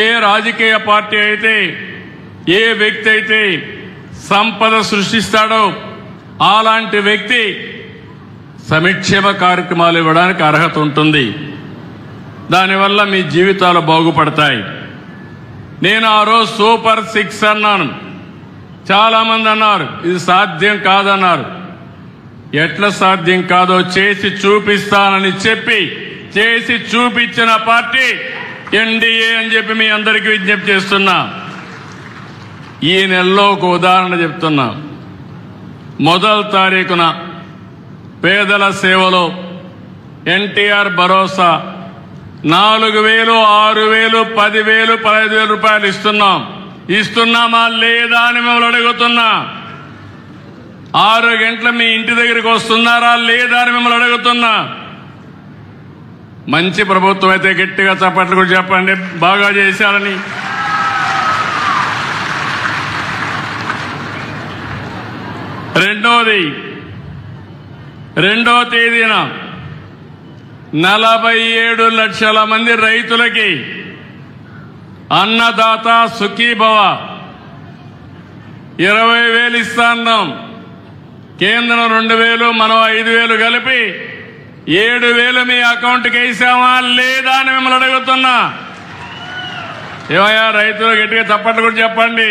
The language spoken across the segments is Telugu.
ఏ రాజకీయ పార్టీ అయితే, ఏ వ్యక్తి అయితే సంపద సృష్టిస్తాడో అలాంటి వ్యక్తి సంక్షేమ కార్యక్రమాలు ఇవ్వడానికి అర్హత ఉంటుంది. దానివల్ల మీ జీవితాలు బాగుపడతాయి. నేను ఆ రోజు సూపర్ 6 అన్నాను. చాలామంది అన్నారు ఇది సాధ్యం కాదన్నారు. ఎట్లా సాధ్యం కాదో చేసి చూపిస్తానని చెప్పి చేసి చూపించిన పార్టీ ఎన్డీఏ అని చెప్పి మీ అందరికీ విజ్ఞప్తి చేస్తున్నా. ఈ నెలలో ఒక ఉదాహరణ చెప్తున్నా. మొదటి తారీఖున పేదల సేవలో ఎన్టీఆర్ భరోసా 4,000, 6,000, 10,000, 15,000 రూపాయలు ఇస్తున్నామా లేదా అని మిమ్మల్ని అడుగుతున్నా. 6 గంటల మీ ఇంటి దగ్గరికి వస్తున్నారా లేదా అని మిమ్మల్ని అడుగుతున్నా. మంచి ప్రభుత్వం అయితే గట్టిగా చప్పట్లు కూడా చెప్పండి, బాగా చేశారని. రెండో తేదీన 47 లక్షల మంది రైతులకి అన్నదాత సుఖీభవ 20,000 ఇస్తాన్నాం. కేంద్రం 2,000, మనం 5,000 కలిపి 7,000 మీ అకౌంట్కి వేసామా లేదా అని మిమ్మల్ని అడుగుతున్నా. ఏమయ్యా రైతులు గట్టిగా చప్పట్లు కూడా చెప్పండి.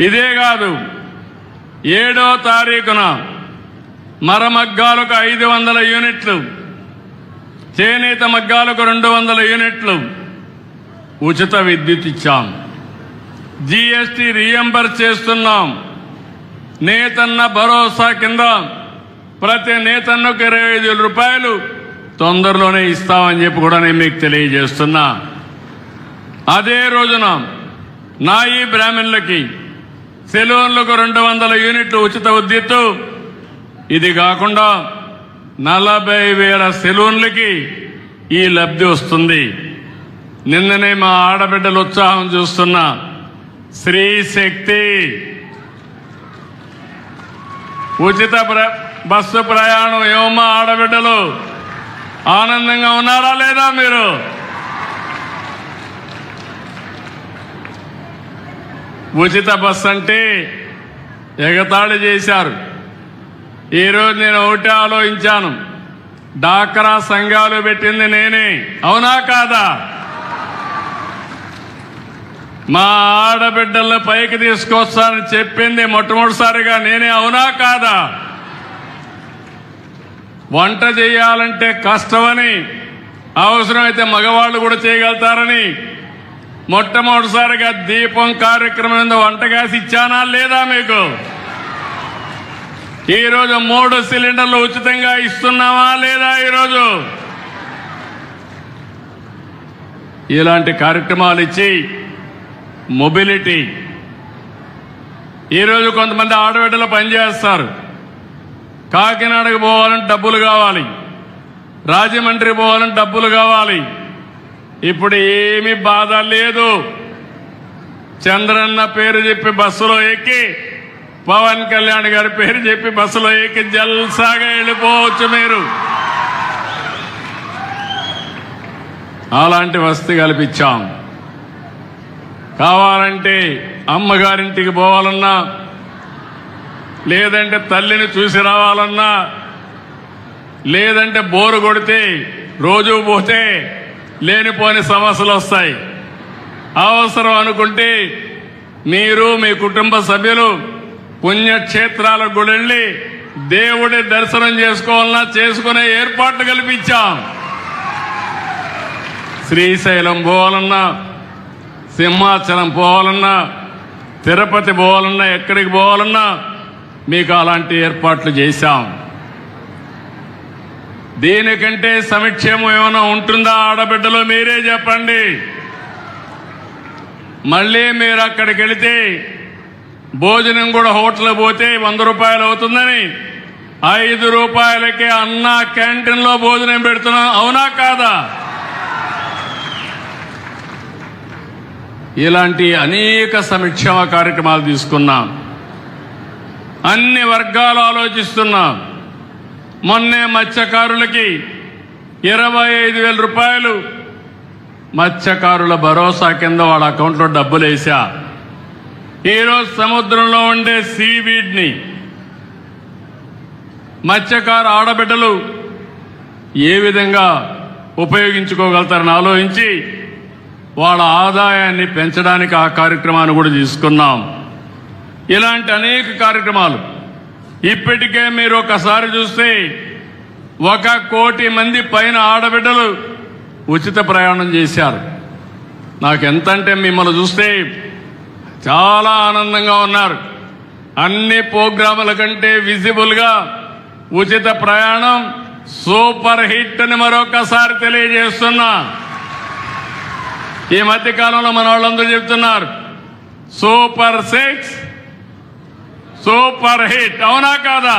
ఇదే కాదు, 7వ తారీఖున మరమగ్గాలకు 500 యూనిట్లు, చేనేత మగ్గాలకు 200 యూనిట్లు ఉచిత విద్యుత్ ఇచ్చాం. జీఎస్టీ రీఎంబర్స్ చేస్తున్నాం. నేతన్న భరోసా కింద ప్రతి నేతన్నకు 25,000 రూపాయలు తొందరలోనే ఇస్తామని చెప్పి కూడా నేను మీకు తెలియజేస్తున్నా. అదే రోజున నాయి బ్రాహ్మణులకి సెలూన్లకు 200 యూనిట్లు ఉచిత విద్యుత్తు. ఇది కాకుండా 40,000 సెలూన్లకి ఈ లబ్ధి వస్తుంది. నిన్ననే మా ఆడబిడ్డల ఉత్సాహం చూస్తున్నా. స్త్రీ శక్తి ఉచిత బస్సు ప్రయాణం. ఏమమ్మా ఆడబిడ్డలు ఆనందంగా ఉన్నారా లేదా? మీరు ఉచిత బస్సు అంటే ఎగతాళి చేశారు. ఈరోజు నేను ఒకటే ఆలోచించాను, డాక్రా సంఘాలు పెట్టింది నేనే, అవునా కాదా? మా ఆడబిడ్డలను పైకి తీసుకొస్తానని చెప్పింది మొట్టమొదటిసారిగా నేనే, అవునా కాదా? వంట చేయాలంటే కష్టమని, అవసరమైతే మగవాళ్ళు కూడా చేయగలుగుతారని మొట్టమొదటిసారిగా దీపం కార్యక్రమం మీద వంట గ్యాస్ ఇచ్చానా లేదా మీకు? ఈరోజు 3 సిలిండర్లు ఉచితంగా ఇస్తున్నామా లేదా? ఈరోజు ఇలాంటి కార్యక్రమాలు ఇచ్చి మొబిలిటీ. ఈరోజు కొంతమంది ఆడబిడ్డలు పనిచేస్తారు. కాకినాడకు పోవాలంటే డబ్బులు కావాలి, రాజమండ్రి పోవాలంటే డబ్బులు కావాలి. ఇప్పుడు ఏమీ బాధ లేదు. చంద్రన్న పేరు చెప్పి బస్సులో ఎక్కి, పవన్ కళ్యాణ్ గారి పేరు చెప్పి బస్సులో ఎక్కి జల్సాగా వెళ్ళిపోవచ్చు మీరు. అలాంటి వసతి కల్పించాం. కావాలంటే అమ్మగారింటికి పోవాలన్నా, లేదంటే తల్లిని చూసి రావాలన్నా, లేదంటే బోరు కొడితే రోజు పోతే లేనిపోని సమస్యలు వస్తాయి. అవసరం అనుకుంటే మీరు మీ కుటుంబ సభ్యులు పుణ్యక్షేత్రాలకు కూడా వెళ్ళి దేవుడి దర్శనం చేసుకోవాలన్నా చేసుకునే ఏర్పాట్లు కల్పించాం. శ్రీశైలం పోవాలన్నా, సింహాచలం పోవాలన్నా, తిరుపతి పోవాలన్నా, ఎక్కడికి పోవాలన్నా మీకు అలాంటి ఏర్పాట్లు చేశాం. దీనికంటే సంక్షేమం ఏమైనా ఉంటుందా ఆడబిడ్డలో? మీరే చెప్పండి. మళ్ళీ మీరు అక్కడికి వెళితే భోజనం కూడా హోటల్ పోతే 100 రూపాయలు అవుతుందని 5 రూపాయలకే అన్నా క్యాంటీన్లో భోజనం పెడుతున్నాం, అవునా కాదా? ఇలాంటి అనేక సంక్షేమ కార్యక్రమాలు తీసుకున్నాం. అన్ని వర్గాలు ఆలోచిస్తున్నాం. మొన్నే మత్స్యకారులకి 25,000 రూపాయలు మత్స్యకారుల భరోసా కింద వాళ్ళ అకౌంట్లో డబ్బులు వేసా. ఈరోజు సముద్రంలో ఉండే సీవీడ్ని మత్స్యకారు ఆడబిడ్డలు ఏ విధంగా ఉపయోగించుకోగలుగుతారని ఆలోచించి వాళ్ళ ఆదాయాన్ని పెంచడానికి ఆ కార్యక్రమాన్ని కూడా తీసుకున్నాం. ఇలాంటి అనేక కార్యక్రమాలు ఇప్పటికే మీరు ఒకసారి చూస్తే 1 కోటి మంది పైన ఆడబిడ్డలు ఉచిత ప్రయాణం చేశారు. నాకు ఎంతంటే మిమ్మల్ని చూస్తే చాలా ఆనందంగా ఉన్నారు. అన్ని ప్రోగ్రాముల కంటే విజిబుల్గా ఉచిత ప్రయాణం సూపర్ హిట్ అని మరొకసారి తెలియజేస్తున్నా. ఈ మధ్య కాలంలో మన వాళ్ళందరూ చెప్తున్నారు సూపర్ 6 సూపర్ హిట్, అవునా కాదా?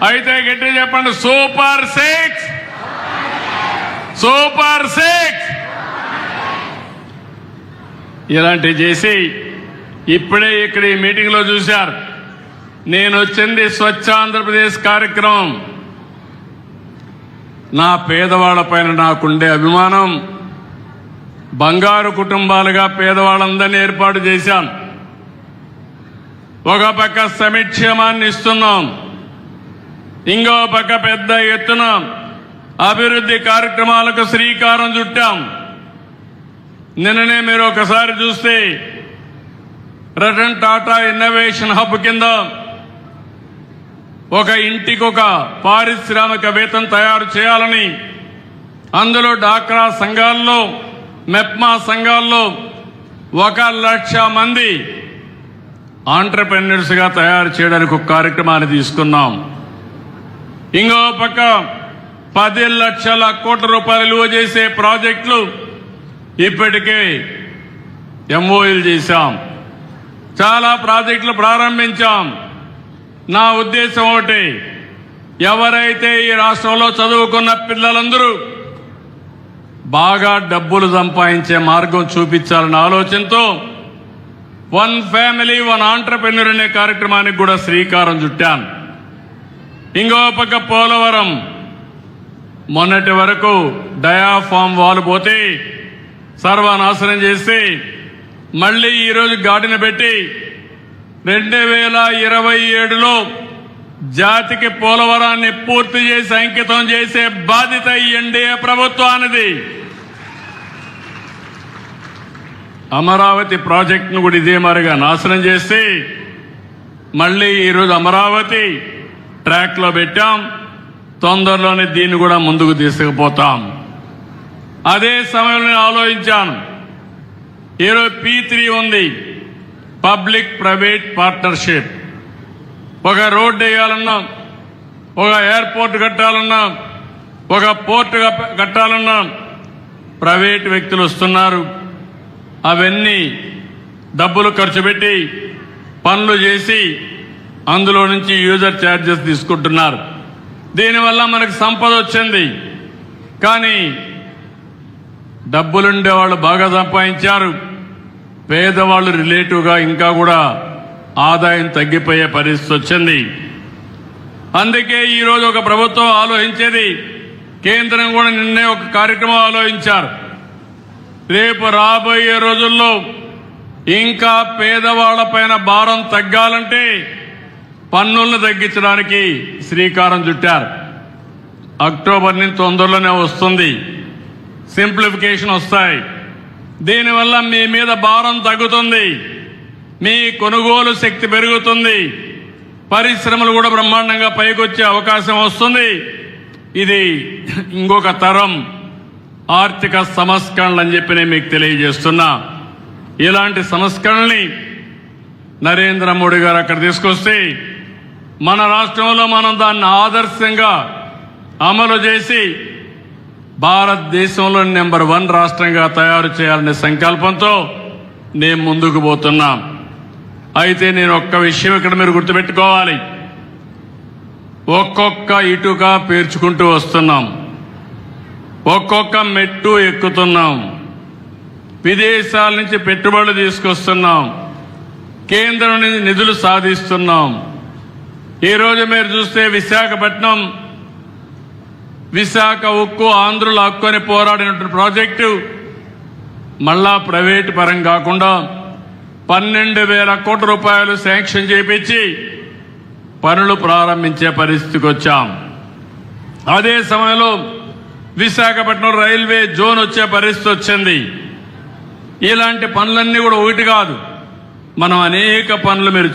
అయితే గట్టి చెప్పండి, సూపర్ 6 సూపర్ 6. ఇలాంటివి చేసి ఇప్పుడే ఇక్కడ ఈ మీటింగ్లో చూశారు. నేను వచ్చింది స్వచ్ఛ ఆంధ్రప్రదేశ్ కార్యక్రమం. నా పేదవాళ్ల పైన నాకుండే అభిమానం, బంగారు కుటుంబాలుగా పేదవాళ్ళందరినీ ఏర్పాటు చేశాం. ఒక పక్క సంక్షేమాన్ని ఇస్తున్నాం, ఇంకో పక్క పెద్ద ఎత్తున అభివృద్ధి కార్యక్రమాలకు శ్రీకారం చుట్టాం. నిన్ననే మీరు ఒకసారి చూస్తే రతన్ టాటా ఇన్నోవేషన్ హబ్ కింద ఒక ఇంటికి ఒక పారిశ్రామికవేత్తం తయారు చేయాలని అందులో డాక్రా సంఘాల్లో మెప్మా సంఘాల్లో 1,00,000 మంది ఆంటర్‌ప్రెన్యూర్స్ గా తయారు చేయడానికి ఒక కార్యక్రమాన్ని తీసుకున్నాం. ఇంకో పక్క 10 లక్షల కోట్ల రూపాయలు విలువ చేసే ప్రాజెక్టులు ఇప్పటికే ఎంఓయూలు చేశాం. చాలా ప్రాజెక్టులు ప్రారంభించాం. నా ఉద్దేశం ఒకటి, ఎవరైతే ఈ రాష్ట్రంలో చదువుకున్న పిల్లలందరూ బాగా డబ్బులు సంపాదించే మార్గం చూపించాలన్న ఆలోచనతో 1 ఫ్యామిలీ 1 ఆంటర్‌ప్రెన్యూర్ అనే కార్యక్రమానికి కూడా శ్రీకారం చుట్టాను. ఇంకో పక్క పోలవరం మొన్నటి వరకు డయాఫామ్ వాల్ పోతే సర్వనాశనం చేసి మళ్లీ ఈరోజు గాడిన పెట్టి 2027లో జాతికి పోలవరాన్ని పూర్తి చేసి అంకితం చేసే బాధ్యత ఈ ఎన్డీఏ ప్రభుత్వానిది. అమరావతి ప్రాజెక్టును కూడా ఇదే మరిగా నాశనం చేసి మళ్లీ ఈరోజు అమరావతి ట్రాక్ లో పెట్టాం. తొందరలోనే దీన్ని కూడా ముందుకు తీసుకుపోతాం. అదే సమయంలో నేను ఆలోచించాను, ఈరోజు P3 ఉంది, పబ్లిక్ ప్రైవేట్ పార్ట్నర్షిప్. ఒక రోడ్డు వేయాలన్నా, ఒక ఎయిర్పోర్ట్ కట్టాలన్నా, ఒక పోర్ట్ కట్టాలన్నా ప్రైవేట్ వ్యక్తులు వస్తున్నారు. అవన్నీ డబ్బులు ఖర్చు పెట్టి పనులు చేసి అందులో నుంచి యూజర్ ఛార్జెస్ తీసుకుంటున్నారు. దీనివల్ల మనకు సంపద వచ్చింది. కానీ డబ్బులుండే వాళ్ళు బాగా సంపాదించారు, పేదవాళ్ళు రిలేటివ్గా ఇంకా కూడా ఆదాయం తగ్గిపోయే పరిస్థితి వచ్చింది. అందుకే ఈరోజు ఒక ప్రభుత్వం ఆలోచించేది, కేంద్రం కూడా నిన్నే ఒక కార్యక్రమం ఆలోచించారు. రేపు రాబోయే రోజుల్లో ఇంకా పేదవాళ్లపైన భారం తగ్గాలంటే పన్నులను తగ్గించడానికి శ్రీకారం చుట్టారు. అక్టోబర్ నుంచి తొందరలోనే వస్తుంది, సింప్లిఫికేషన్ వస్తాయి. దీనివల్ల మీ మీద భారం తగ్గుతుంది, మీ కొనుగోలు శక్తి పెరుగుతుంది, పరిశ్రమలు కూడా బ్రహ్మాండంగా పైకొచ్చే అవకాశం వస్తుంది. ఇది ఇంకొక తరం ఆర్థిక సంస్కరణలు అని చెప్పి నేను మీకు తెలియజేస్తున్నా. ఇలాంటి సంస్కరణల్ని నరేంద్ర మోడీ గారు అక్కడ తీసుకొస్తే మన రాష్ట్రంలో మనం దాన్ని ఆదర్శంగా అమలు చేసి భారతదేశంలో నెంబర్ 1 రాష్ట్రంగా తయారు చేయాలనే సంకల్పంతో నేను ముందుకు పోతున్నాం. అయితే నేను ఒక్క విషయం ఇక్కడ మీరు గుర్తుపెట్టుకోవాలి, ఒక్కొక్క ఇటుక పేర్చుకుంటూ వస్తున్నాం, ఒక్కొక్క మెట్టు ఎక్కుతున్నాం, విదేశాల నుంచి పెట్టుబడులు తీసుకొస్తున్నాం, కేంద్రం నుంచి నిధులు సాధిస్తున్నాం. ఈరోజు మీరు చూస్తే విశాఖపట్నం విశాఖ ఉక్కు ఆంధ్రుల హక్కు అని పోరాడినటువంటి ప్రాజెక్టు మళ్ళా ప్రైవేటు పరం కాకుండా 12,000 కోట్ల రూపాయలు శాంక్షన్ చేపించి పనులు ప్రారంభించే పరిస్థితికి వచ్చాం. అదే సమయంలో విశాఖపట్నం రైల్వే జోన్ వచ్చే పరిస్థితి వచ్చింది. ఇలాంటి పనులన్నీ కూడా ఒకటి కాదు, మనం అనేక పనులు మీరు